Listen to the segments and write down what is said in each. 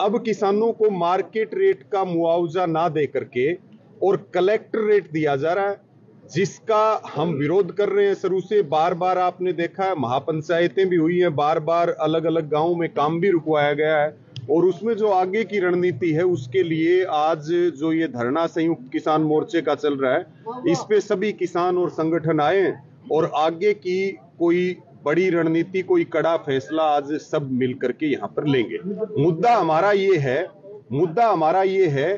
अब किसानों को मार्केट रेट का मुआवजा ना दे करके और कलेक्टर रेट दिया जा रहा है, जिसका हम विरोध कर रहे हैं शुरू से। बार बार आपने देखा है, महापंचायतें भी हुई हैं, बार बार अलग अलग गांवों में काम भी रुकवाया गया है, और उसमें जो आगे की रणनीति है उसके लिए आज जो ये धरना संयुक्त किसान मोर्चे का चल रहा है, इस पे सभी किसान और संगठन आए हैं और आगे की कोई बड़ी रणनीति, कोई कड़ा फैसला आज सब मिलकर के यहाँ पर लेंगे। मुद्दा हमारा ये है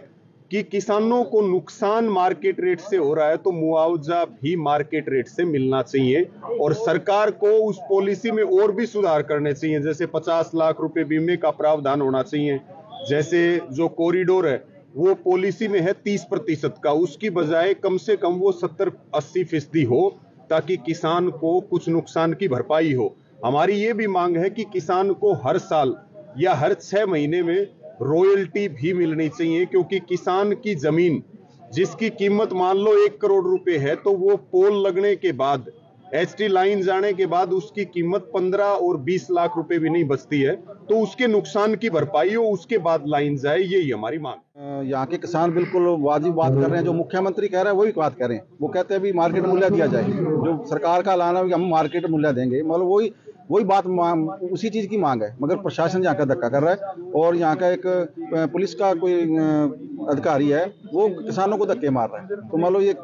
कि किसानों को नुकसान मार्केट रेट से हो रहा है तो मुआवजा भी मार्केट रेट से मिलना चाहिए, और सरकार को उस पॉलिसी में और भी सुधार करने चाहिए। जैसे 50 लाख रुपए बीमे का प्रावधान होना चाहिए, जैसे जो कॉरिडोर है वो पॉलिसी में है 30% का, उसकी बजाय कम से कम वो 70-80% हो, ताकि किसान को कुछ नुकसान की भरपाई हो। हमारी ये भी मांग है कि किसान को हर साल या हर 6 महीने में रॉयल्टी भी मिलनी चाहिए, क्योंकि किसान की जमीन जिसकी कीमत मान लो 1 करोड़ रुपए है, तो वो पोल लगने के बाद, एचटी लाइन जाने के बाद उसकी कीमत 15 और 20 लाख रुपए भी नहीं बचती है, तो उसके नुकसान की भरपाई हो, उसके बाद लाइन जाए, यही हमारी मांग। यहाँ के किसान बिल्कुल वाजिब बात कर रहे हैं, जो मुख्यमंत्री कह रहे हैं वही बात कर रहे हैं। वो कहते हैं भी मार्केट मूल्य दिया जाए, जो सरकार का ऐलान है कि हम मार्केट मूल्य देंगे, मतलब वही बात उसी चीज की मांग है, मगर प्रशासन यहाँ का धक्का कर रहा है। और यहाँ का एक पुलिस का कोई अधिकारी है, वो किसानों को धक्के मार रहा है। तो मान लो ये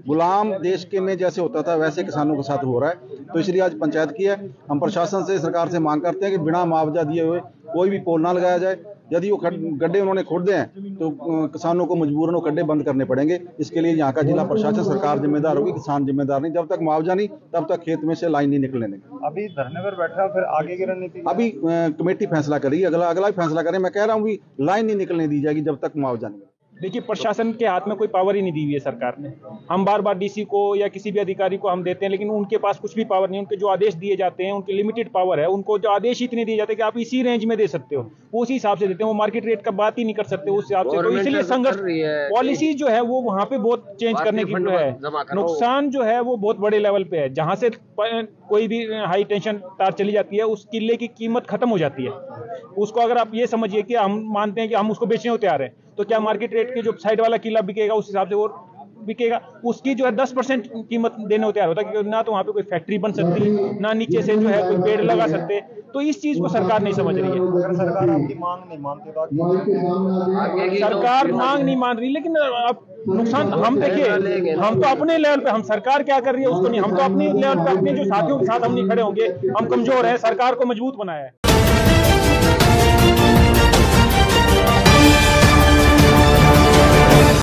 गुलाम देश के में जैसे होता था वैसे किसानों के साथ हो रहा है। तो इसलिए आज पंचायत की है, हम प्रशासन से, सरकार से मांग करते हैं कि बिना मुआवजा दिए हुए कोई भी पोल ना लगाया जाए। यदि वो गड्ढे उन्होंने खोदे हैं तो किसानों को मजबूरन वो गड्ढे बंद करने पड़ेंगे। इसके लिए यहाँ का जिला प्रशासन, सरकार जिम्मेदार होगी, किसान जिम्मेदार नहीं। जब तक मुआवजा नहीं, तब तक खेत में से लाइन नहीं निकलने देंगे। अभी धरने पर बैठा, फिर आगे की रणनीति अभी कमेटी फैसला करेगी, अगला फैसला करें। मैं कह रहा हूँ लाइन नहीं निकलने दी जाएगी जब तक मुआवजा नहीं। देखिए, प्रशासन के हाथ में कोई पावर ही नहीं दी हुई है सरकार ने। हम बार बार डीसी को या किसी भी अधिकारी को हम देते हैं, लेकिन उनके पास कुछ भी पावर नहीं। उनके जो आदेश दिए जाते हैं, उनकी लिमिटेड पावर है। उनको जो आदेश इतने दिए जाते हैं कि आप इसी रेंज में दे सकते हो, वो उसी हिसाब से देते हैं। वो मार्केट रेट का बात ही नहीं कर सकते उस हिसाब से। तो इसलिए संघर्ष, पॉलिसी जो है वो वहाँ पे बहुत चेंज करने की है। नुकसान जो है वो बहुत बड़े लेवल पे है। जहाँ से कोई भी हाई टेंशन तार चली जाती है, उस किले की कीमत खत्म हो जाती है। उसको अगर आप ये समझिए कि हम मानते हैं कि हम उसको बेचने को तैयार हैं, तो क्या मार्केट रेट के जो साइड वाला किला बिकेगा उस हिसाब से वो बिकेगा। उसकी जो है 10% कीमत देने को तैयार होता है, क्योंकि ना तो वहाँ पे कोई फैक्ट्री बन सकती, ना नीचे से जो है कोई पेड़ लगा सकते। तो इस चीज को सरकार नहीं समझ रही है। अगर सरकार आपकी मांग नहीं मानती तो सरकार मांग नहीं मान रही, लेकिन अब नुकसान हम देखिए, हम तो अपने लेवल पे, हम सरकार क्या कर रही है उसको नहीं, हम तो अपने लेवल पे अपने जो साथियों के साथ हम नहीं खड़े होंगे। हम कमजोर है, सरकार को मजबूत बनाया है।